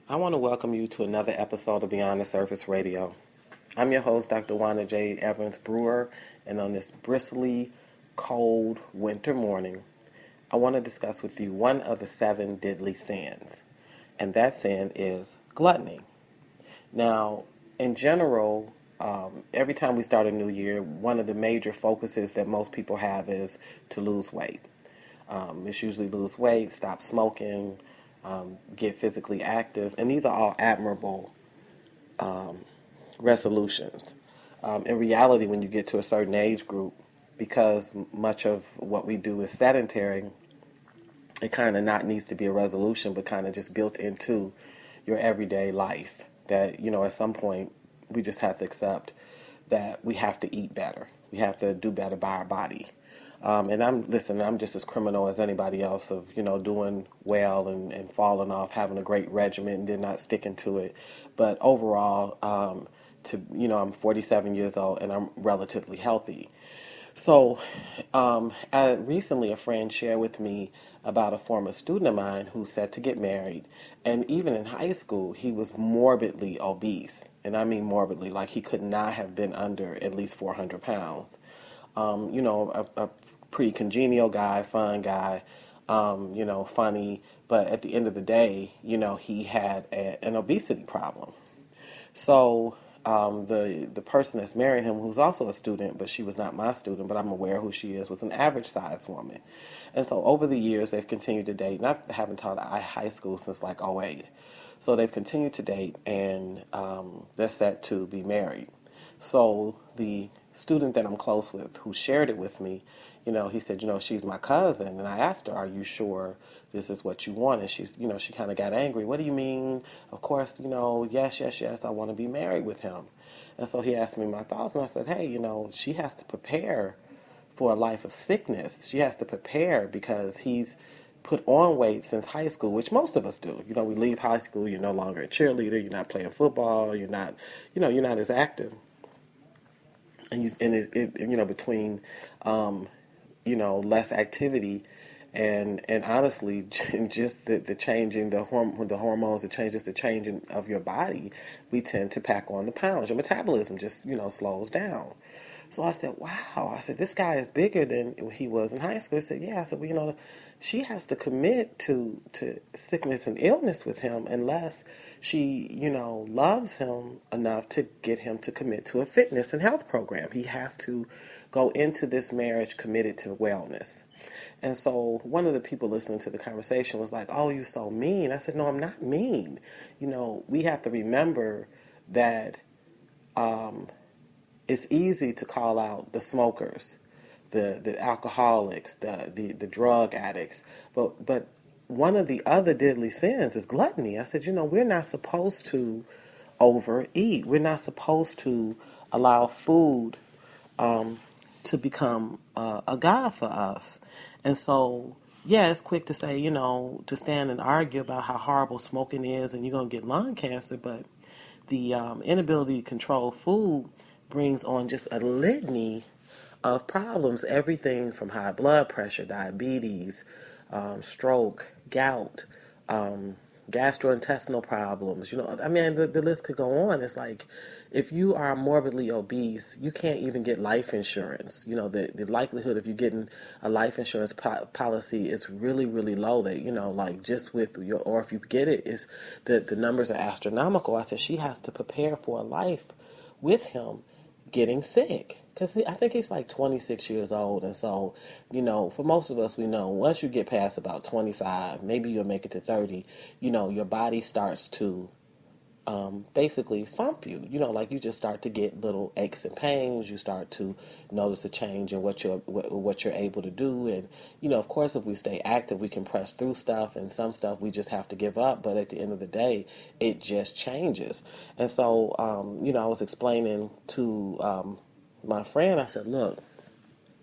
I want to welcome you to another episode of Beyond the Surface Radio. I'm your host, Dr. Wanda J. Evans-Brewer, and on this bristly, cold winter morning, I want to discuss with you one of the 7 deadly sins, and that sin is gluttony. Now, in general, every time we start a new year, one of the major focuses that most people have is to lose weight. It's usually lose weight, stop smoking, get physically active, and these are all admirable resolutions. In reality, when you get to a certain age group, because much of what we do is sedentary, it kind of not needs to be a resolution, but kind of just built into your everyday life. That, at some point, we just have to accept that we have to eat better. We have to do better by our body. And I'm just as criminal as anybody else of, doing well and falling off, having a great regimen and then not sticking to it. But overall, I'm 47 years old and I'm relatively healthy. So, recently a friend shared with me about a former student of mine who's set to get married. And even in high school, he was morbidly obese. And I mean morbidly, like he could not have been under at least 400 pounds. A pretty congenial guy, fun guy, funny. But at the end of the day, he had an obesity problem. So the person that's marrying him, who's also a student, but she was not my student, but I'm aware who she is, was an average sized woman. And so over the years, they've continued to date. And I haven't taught high school since like '08. So they've continued to date, and they're set to be married. So the student that I'm close with, who shared it with me, he said, she's my cousin. And I asked her, are you sure this is what you want? And she's, she kind of got angry. What do you mean? Of course, yes, I want to be married with him. And so he asked me my thoughts, and I said, hey, she has to prepare for a life of sickness. She has to prepare because he's put on weight since high school, which most of us do. We leave high school, you're no longer a cheerleader, you're not playing football, you're not as active. And between less activity and honestly just the changing the hormones, the changing of your body, we tend to pack on the pounds. Your metabolism just slows down. So I said, wow. I said, this guy is bigger than he was in high school. I said, yeah. I said, well, she has to commit to sickness and illness with him unless she, loves him enough to get him to commit to a fitness and health program. He has to go into this marriage committed to wellness. And so one of the people listening to the conversation was like, oh, you're so mean. I said, no, I'm not mean. We have to remember that it's easy to call out the smokers, the alcoholics, the drug addicts. But one of the other deadly sins is gluttony. I said, we're not supposed to overeat. We're not supposed to allow food to become a god for us. And so, yeah, it's quick to say, to stand and argue about how horrible smoking is and you're going to get lung cancer, but the inability to control food brings on just a litany of problems, everything from high blood pressure, diabetes, stroke, gout, gastrointestinal problems. The list could go on. It's like if you are morbidly obese, you can't even get life insurance. The likelihood of you getting a life insurance policy is really, really low. That, like just with your, or if you get it, is the numbers are astronomical. I said she has to prepare for a life with him getting sick, because I think he's like 26 years old. And so, for most of us, we know once you get past about 25, maybe you'll make it to 30, your body starts to basically thump you. Like you just start to get little aches and pains. You start to notice a change in what you're able to do. And of course, if we stay active, we can press through stuff, and some stuff we just have to give up. But at the end of the day, it just changes. And so, I was explaining to my friend. I said, look,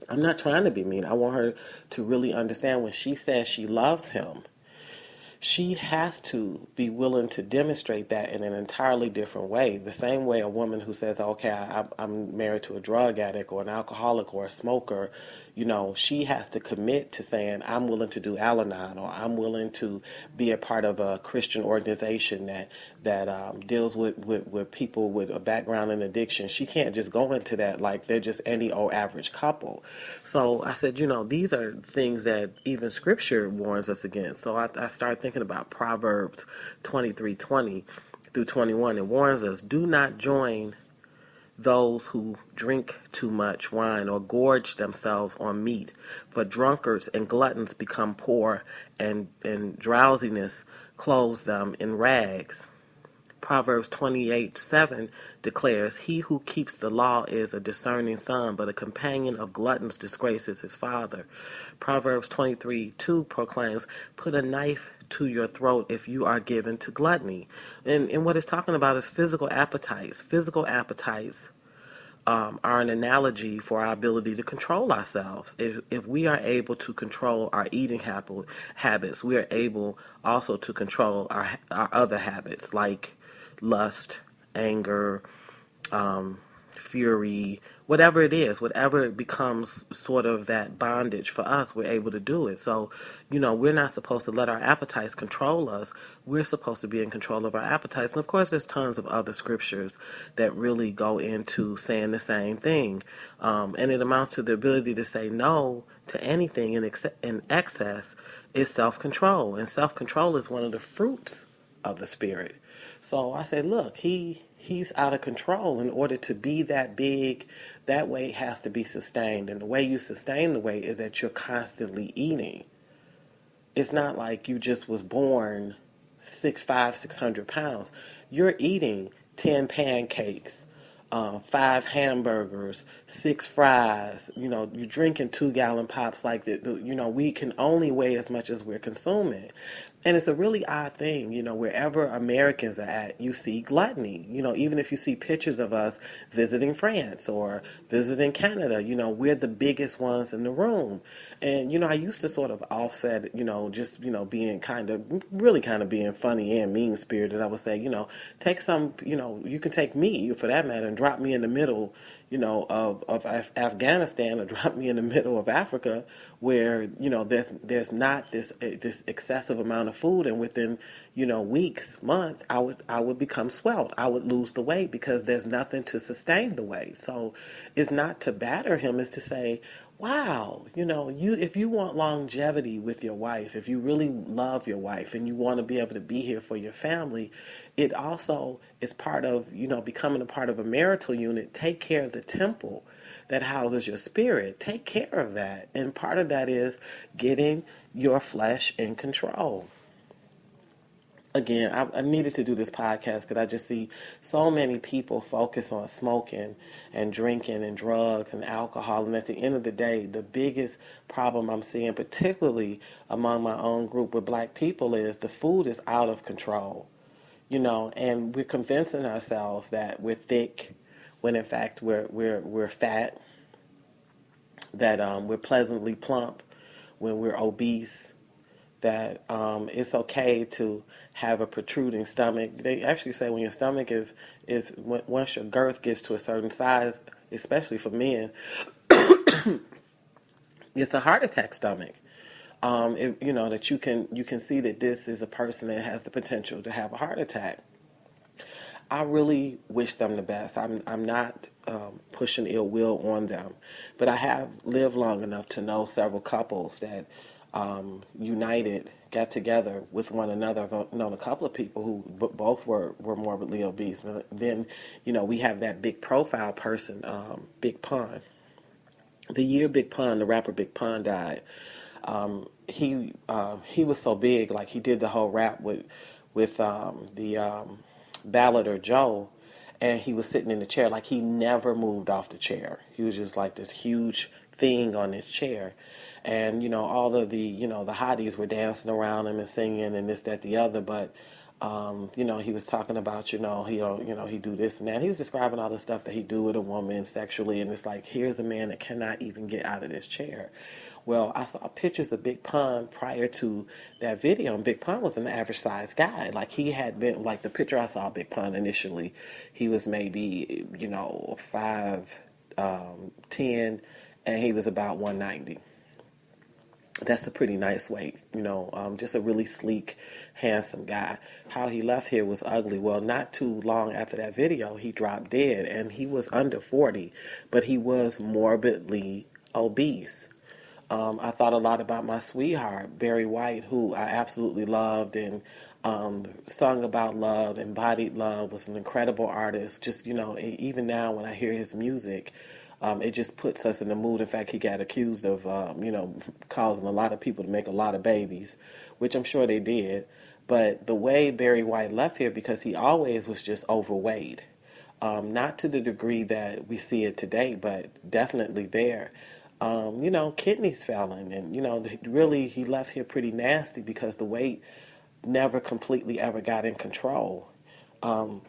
I'm not trying to be mean. I want her to really understand when she says she loves him, she has to be willing to demonstrate that in an entirely different way. The same way a woman who says, okay, I'm married to a drug addict or an alcoholic or a smoker, she has to commit to saying, I'm willing to do Al-Anon, or I'm willing to be a part of a Christian organization that deals with people with a background in addiction. She can't just go into that like they're just any old average couple. So I said, these are things that even Scripture warns us against. So I started thinking about Proverbs 23:20 through 21. It warns us, do not join those who drink too much wine or gorge themselves on meat, for drunkards and gluttons become poor, and drowsiness clothes them in rags. Proverbs 28:7 declares, he who keeps the law is a discerning son, but a companion of gluttons disgraces his father. Proverbs 23:2 proclaims, put a knife to your throat if you are given to gluttony. And what it's talking about is physical appetites. Physical appetites are an analogy for our ability to control ourselves. If we are able to control our eating habits, we are able also to control our other habits like lust, anger, fury, whatever it is, whatever it becomes sort of that bondage for us, we're able to do it. So, we're not supposed to let our appetites control us. We're supposed to be in control of our appetites. And of course, there's tons of other scriptures that really go into saying the same thing. And it amounts to the ability to say no to anything in excess is self-control. And self-control is one of the fruits of the Spirit. So I said, look, he's out of control. In order to be that big, that weight has to be sustained. And the way you sustain the weight is that you're constantly eating. It's not like you just was born 600 pounds. You're eating 10 pancakes, 5 hamburgers, 6 fries. You're drinking 2-gallon pops. Like we can only weigh as much as we're consuming. And it's a really odd thing, wherever Americans are at, you see gluttony. Even if you see pictures of us visiting France or visiting Canada, we're the biggest ones in the room. And, I used to sort of offset, just, being really being funny and mean-spirited. I would say, take some, you can take me, for that matter, and drop me in the middle, of Afghanistan, or drop me in the middle of Africa, where there's not this excessive amount of food, and within weeks, months, I would become svelte. I would lose the weight because there's nothing to sustain the weight. So it's not to batter him, it's to say, wow, if you want longevity with your wife, if you really love your wife and you want to be able to be here for your family, it also is part of, becoming a part of a marital unit. Take care of the temple that houses your spirit. Take care of that. And part of that is getting your flesh in control. Again, I needed to do this podcast because I just see so many people focus on smoking and drinking and drugs and alcohol. And at the end of the day, the biggest problem I'm seeing, particularly among my own group with black people, is the food is out of control. And we're convincing ourselves that we're thick when in fact we're fat, that we're pleasantly plump when we're obese, that it's okay to have a protruding stomach. They actually say when your stomach is once your girth gets to a certain size, especially for men, it's a heart attack stomach. That you can see that this is a person that has the potential to have a heart attack. I really wish them the best. I'm not pushing ill will on them, but I have lived long enough to know several couples that united, got together with one another. I've known a couple of people who both were morbidly obese. And then, we have that big profile person, Big Pun. The year Big Pun, the rapper Big Pun, died, he was so big, like he did the whole rap with the ballader Joe, and he was sitting in the chair, like he never moved off the chair. He was just like this huge thing on his chair. And, all of the hotties were dancing around him and singing and this, that, the other. But, he was talking about, he do this and that. He was describing all the stuff that he do with a woman sexually. And it's like, here's a man that cannot even get out of this chair. Well, I saw pictures of Big Pun prior to that video, and Big Pun was an average sized guy. Like he had been, like the picture I saw of Big Pun initially, he was maybe, 5'10", and he was about 190. That's a pretty nice weight, just a really sleek, handsome guy. How he left here was ugly. Well, not too long after that video, he dropped dead, and he was under 40, but he was morbidly obese. I thought a lot about my sweetheart, Barry White, who I absolutely loved and sung about love, embodied love, was an incredible artist. Just, even now when I hear his music, it just puts us in the mood. In fact, he got accused of, causing a lot of people to make a lot of babies, which I'm sure they did. But the way Barry White left here, because he always was just overweight, not to the degree that we see it today, but definitely there. Kidneys failing, and really he left here pretty nasty because the weight never completely ever got in control. One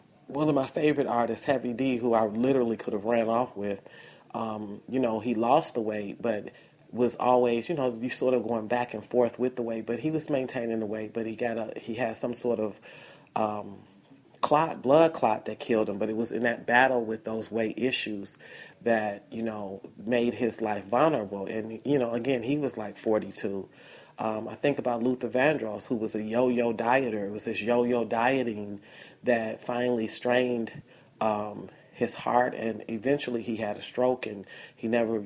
of my favorite artists, Heavy D, who I literally could have ran off with, he lost the weight, but was always, you sort of going back and forth with the weight, but he was maintaining the weight, but he had some sort of blood clot that killed him. But it was in that battle with those weight issues that, made his life vulnerable. And, again, he was like 42. I think about Luther Vandross, who was a yo-yo dieter. It was his yo-yo dieting that finally strained his heart, and eventually he had a stroke, and he never,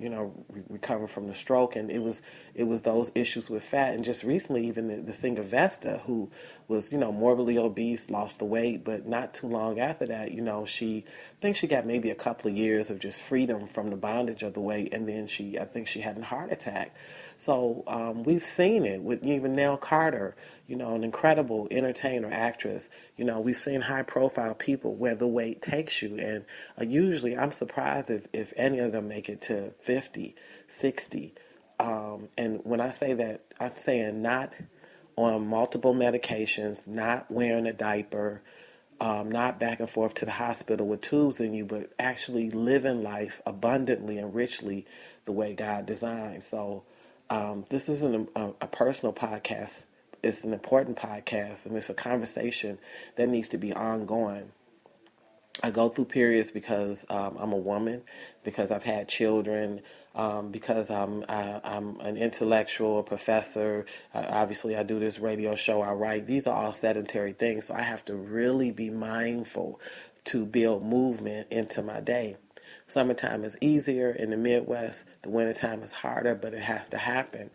recovered from the stroke. And it was those issues with fat. And just recently, even the singer Vesta, who was, morbidly obese, lost the weight, but not too long after that, I think she got maybe a couple of years of just freedom from the bondage of the weight, and then I think she had a heart attack. So we've seen it with even Nell Carter, an incredible entertainer, actress. We've seen high-profile people where the weight takes you. And usually I'm surprised if any of them make it to 50, 60. And when I say that, I'm saying not on multiple medications, not wearing a diaper, not back and forth to the hospital with tubes in you, but actually living life abundantly and richly the way God designed. So this isn't a personal podcast. It's an important podcast, and it's a conversation that needs to be ongoing. I go through periods because I'm a woman, because I've had children, because I'm an intellectual, a professor. Obviously, I do this radio show. I write. These are all sedentary things, so I have to really be mindful to build movement into my day. Summertime is easier in the Midwest. The wintertime is harder, but it has to happen.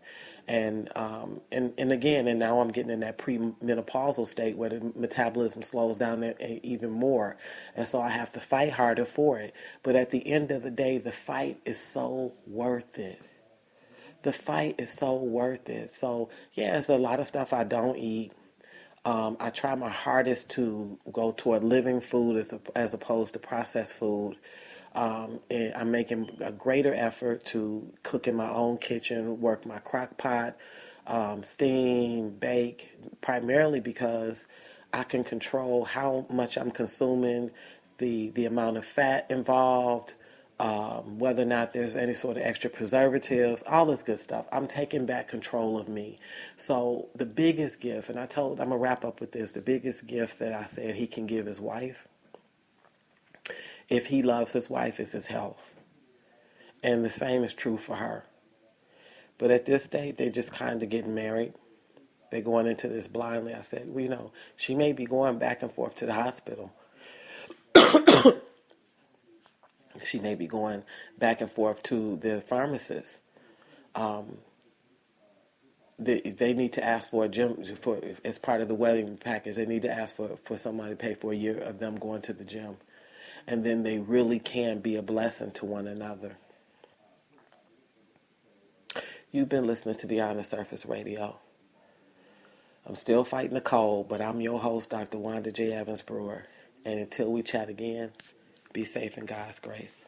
And again, and now I'm getting in that premenopausal state where the metabolism slows down even more. And so I have to fight harder for it. But at the end of the day, the fight is so worth it. The fight is so worth it. So, yeah, there's a lot of stuff I don't eat. I try my hardest to go toward living food as opposed to processed food. And I'm making a greater effort to cook in my own kitchen, work my crock pot, steam, bake, primarily because I can control how much I'm consuming, the amount of fat involved, whether or not there's any sort of extra preservatives, all this good stuff. I'm taking back control of me. So the biggest gift, and I'm going to wrap up with this, the biggest gift that I said he can give his wife, if he loves his wife, is his health. And the same is true for her. But at this stage, they're just kind of getting married. They're going into this blindly. I said, she may be going back and forth to the hospital. She may be going back and forth to the pharmacist. They need to ask for a gym as part of the wedding package. They need to ask for somebody to pay for a year of them going to the gym. And then they really can be a blessing to one another. You've been listening to Beyond the Surface Radio. I'm still fighting the cold, but I'm your host, Dr. Wanda J. Evans-Brewer. And until we chat again, be safe in God's grace.